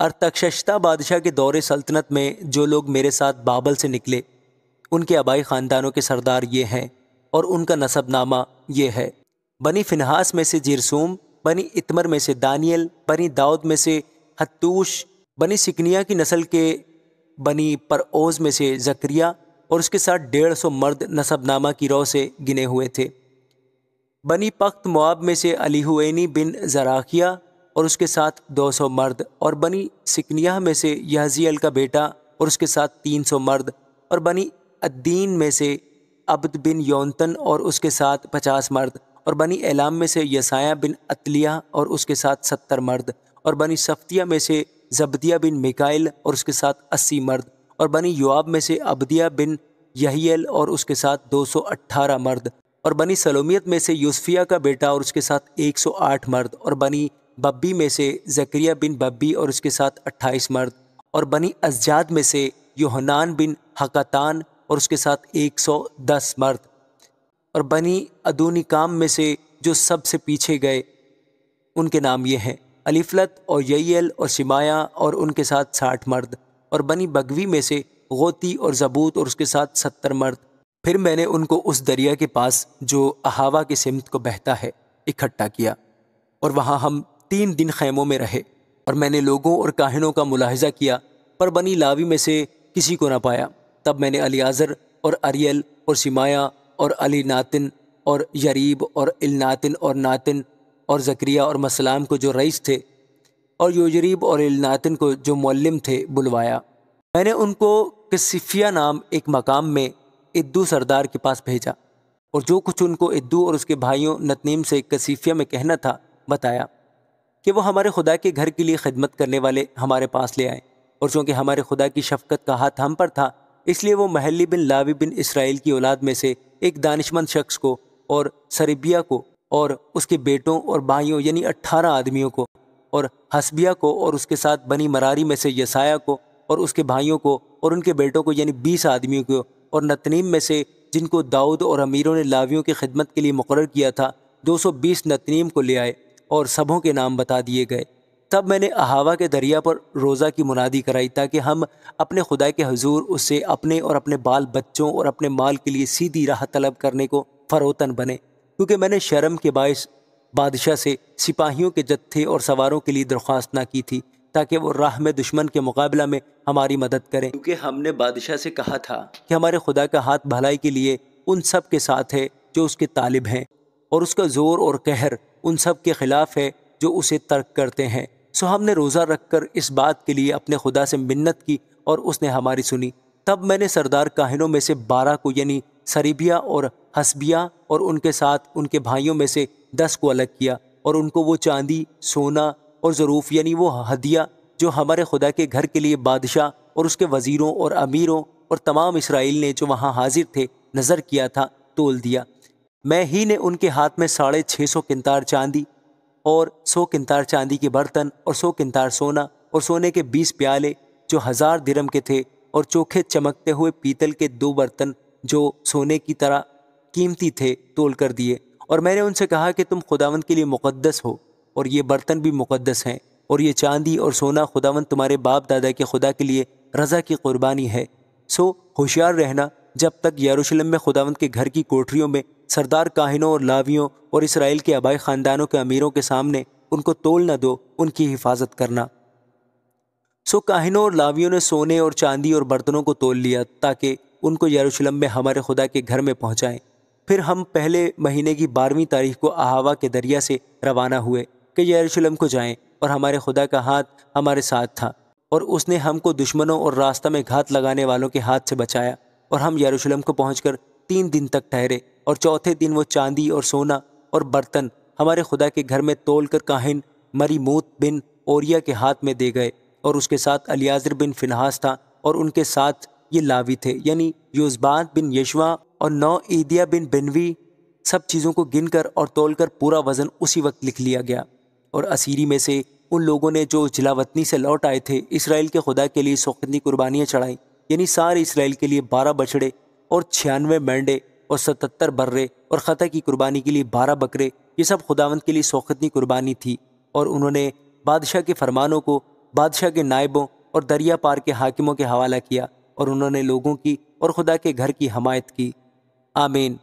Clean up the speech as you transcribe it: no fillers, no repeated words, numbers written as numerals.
ارتخشستہ بادشاہ کے دور سلطنت میں جو لوگ میرے ساتھ بابل سے نکلے ان کے آبائی خاندانوں کے سردار یہ ہیں اور ان کا نسب نامہ یہ ہے: بنی فنہاس میں سے جرسوم، بنی اتمر میں سے دانیل، بنی داؤد میں سے حتوش، بنی سکنیا کی نسل کے بنی پرعوز میں سے زکریہ اور اس کے ساتھ 150 مرد نسب نامہ کی رو سے گنے ہوئے تھے۔ بنی پخت مواب میں سے الیہوینی بن زراخیہ اور اس کے ساتھ 200 مرد، اور بنی سکنیہ میں سے یحزیل کا بیٹا اور اس کے ساتھ 300 مرد، اور بنی الدین میں سے عبد بن یونتن اور اس کے ساتھ 50 مرد، اور بنی اعلام میں سے یسایہ بن عتلیہ اور اس کے ساتھ 70 مرد، اور بنی صفتیہ میں سے زبدیہ بن میکائل اور اس کے ساتھ 80 مرد، اور بنی یواب میں سے عبدیہ بن یحییل اور اس کے ساتھ 218 مرد، اور بنی سلومیت میں سے یوسفیہ کا بیٹا اور اس کے ساتھ 108 مرد، اور بنی ببی میں سے زکریہ بن ببی اور اس کے ساتھ 28 مرد، اور بنی ازجاد میں سے یوحنان بن حکتان اور اس کے ساتھ 110 مرد، اور بنی ادونیکام میں سے جو سب سے پیچھے گئے ان کے نام یہ ہیں: الیفلت اور یعیل اور شمایا اور ان کے ساتھ 60 مرد، اور بنی بگوی میں سے غوتی اور زبوت اور اس کے ساتھ 70 مرد۔ پھر میں نے ان کو اس دریا کے پاس جو احاوا کی سمت کو بہتا ہے اکٹھا کیا، اور وہاں ہم 3 دن خیموں میں رہے، اور میں نے لوگوں اور کاہنوں کا ملاحظہ کیا پر بنی لاوی میں سے کسی کو نہ پایا۔ تب میں نے الیعزر اور اریل اور شمایا اور علی ناتن اور یریب اور الناتن اور ناتن اور زکریہ اور مسلام کو جو رئیس تھے اور یوجریب اور الناتن کو جو معلم تھے بلوایا۔ میں نے ان کو کسفیہ نام ایک مقام میں ادو سردار کے پاس بھیجا، اور جو کچھ ان کو ادو اور اس کے بھائیوں نتنیم سے کسیفیہ میں کہنا تھا بتایا کہ وہ ہمارے خدا کے گھر کے لیے خدمت کرنے والے ہمارے پاس لے آئیں، اور چونکہ ہمارے خدا کی شفقت کا ہاتھ ہم پر تھا اس لیے وہ محلی بن لاوی بن اسرائیل کی اولاد میں سے ایک دانشمند شخص کو اور سربیہ کو اور اس کے بیٹوں اور بھائیوں یعنی 18 آدمیوں کو، اور حسبیہ کو اور اس کے ساتھ بنی مراری میں سے یسایہ کو اور اس کے بھائیوں کو اور ان کے بیٹوں کو یعنی 20 آدمیوں کو، اور نتنیم میں سے جن کو داؤد اور امیروں نے لاویوں کی خدمت کے لیے مقرر کیا تھا 220 نتنیم کو لے آئے، اور سبوں کے نام بتا دیے گئے۔ تب میں نے احاوا کے دریا پر روزہ کی منادی کرائی تاکہ ہم اپنے خدا کے حضور اس سے اپنے اور اپنے بال بچوں اور اپنے مال کے لیے سیدھی راہ طلب کرنے کو فروتن بنے، کیونکہ میں نے شرم کے باعث بادشاہ سے سپاہیوں کے جتھے اور سواروں کے لیے درخواست نہ کی تھی تاکہ وہ راہ میں دشمن کے مقابلہ میں ہماری مدد کریں، کیونکہ ہم نے بادشاہ سے کہا تھا کہ ہمارے خدا کا ہاتھ بھلائی کے لیے ان سب کے ساتھ ہے جو اس کے طالب ہیں، اور اس کا زور اور قہر ان سب کے خلاف ہے جو اسے ترک کرتے ہیں۔ سو ہم نے روزہ رکھ کر اس بات کے لیے اپنے خدا سے منت کی اور اس نے ہماری سنی۔ تب میں نے سردار کاہنوں میں سے 12 کو یعنی سریبیہ اور حسبیہ اور ان کے ساتھ ان کے بھائیوں میں سے 10 کو الگ کیا، اور ان کو وہ چاندی، سونا اور ظروف یعنی وہ ہدیہ جو ہمارے خدا کے گھر کے لیے بادشاہ اور اس کے وزیروں اور امیروں اور تمام اسرائیل نے جو وہاں حاضر تھے نظر کیا تھا تول دیا۔ میں ہی نے ان کے ہاتھ میں 650 کنتار چاندی اور 100 کنتار چاندی کے برتن اور 100 کنتار سونا اور سونے کے 20 پیالے جو 1000 درم کے تھے، اور چوکھے چمکتے ہوئے پیتل کے 2 برتن جو سونے کی طرح قیمتی تھے تول کر دیے، اور میں نے ان سے کہا کہ تم خداوند کے لیے مقدس ہو، اور یہ برتن بھی مقدس ہیں، اور یہ چاندی اور سونا خداوند تمہارے باپ دادا کے خدا کے لیے رضا کی قربانی ہے۔ سو ہوشیار رہنا جب تک یروشلم میں خداوند کے گھر کی کوٹریوں میں سردار کاہنوں اور لاویوں اور اسرائیل کے آبائی خاندانوں کے امیروں کے سامنے ان کو تول نہ دو، ان کی حفاظت کرنا۔ سو کاہنوں اور لاویوں نے سونے اور چاندی اور برتنوں کو تول لیا تاکہ ان کو یروشلم میں ہمارے خدا کے گھر میں پہنچائیں۔ پھر ہم پہلے مہینے کی 12ویں تاریخ کو احاوا کے دریا سے روانہ ہوئے کہ یروشلم کو جائیں، اور ہمارے خدا کا ہاتھ ہمارے ساتھ تھا، اور اس نے ہم کو دشمنوں اور راستہ میں گھات لگانے والوں کے ہاتھ سے بچایا، اور ہم یروشلم کو پہنچ کر 3 دن تک ٹھہرے، اور چوتھے دن وہ چاندی اور سونا اور برتن ہمارے خدا کے گھر میں تول کر کاہن مریموت بن اوریا کے ہاتھ میں دے گئے، اور اس کے ساتھ الیعزر بن فنہاس تھا، اور ان کے ساتھ یہ لاوی تھے یعنی یوزباد بن یشوا اور نوعیدیہ بن بنوی۔ سب چیزوں کو گن کر اور تول کر پورا وزن اسی وقت لکھ لیا گیا، اور اسیری میں سے ان لوگوں نے جو جلاوطنی سے لوٹ آئے تھے اسرائیل کے خدا کے لیے سوختنی قربانیاں چڑھائیں، یعنی سارے اسرائیل کے لیے 12 بچڑے اور 96 مینڈے اور 77 برے، اور خطا کی قربانی کے لیے 12 بکرے، یہ سب خداوند کے لیے سوختنی قربانی تھی۔ اور انہوں نے بادشاہ کے فرمانوں کو بادشاہ کے نائبوں اور دریا پار کے حاکموں کے حوالہ کیا، اور انہوں نے لوگوں کی اور خدا کے گھر کی حمایت کی۔ آمین۔